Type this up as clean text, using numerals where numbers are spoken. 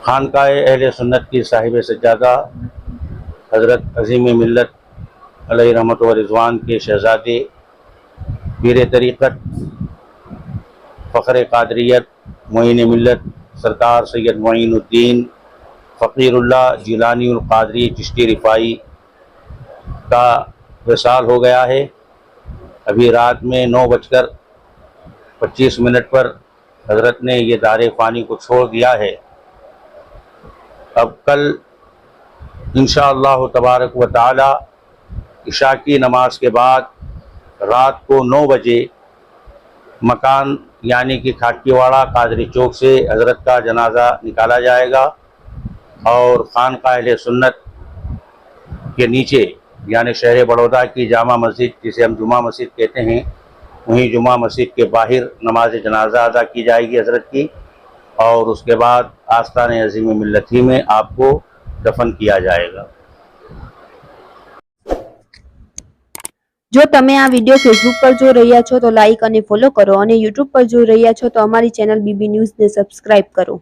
खानकाए अहले सुन्नत की साहिब सज्जादा हज़रत अज़ीम मिल्लत अलैहि रहमत व रिज़वान के शहज़ादे पीर तरीक़त फ़ख्र क़ादरियत मोइन मिल्लत सरकार सैयद मोइनुद्दीन फ़कीरुल्लाह जिलानी उल क़ादरी चिश्ती रिफ़ाई का विसाल हो गया है। अभी रात में 9:25 पर हज़रत ने ये दारे फ़ानी को छोड़ दिया है। अब कल इंशाअल्लाह तबारक व तआला इशा की नमाज के बाद रात को 9 बजे मकान यानी कि खाटकीवाड़ा कादरी चौक से हज़रत का जनाजा निकाला जाएगा और खानकाह अहले सुन्नत के नीचे यानी शहर बड़ौदा की जामा मस्जिद जिसे हम जुमा मस्जिद कहते हैं, वहीं जुमा मस्जिद के बाहर नमाज जनाजा अदा की जाएगी हज़रत की, और उसके बाद आस्तान अज़ीम मिल्लत ही में आपको दफन किया जाएगा। જો તમે આ વિડિયો ફેસબુક પર જોઈ રહ્યા છો તો લાઇક અને ફોલો કરો અને યુટ્યુબ પર જોઈ રહ્યા છો તો અમારી ચેનલ બીબી ન્યૂઝને સબસ્ક્રાઇબ કરો।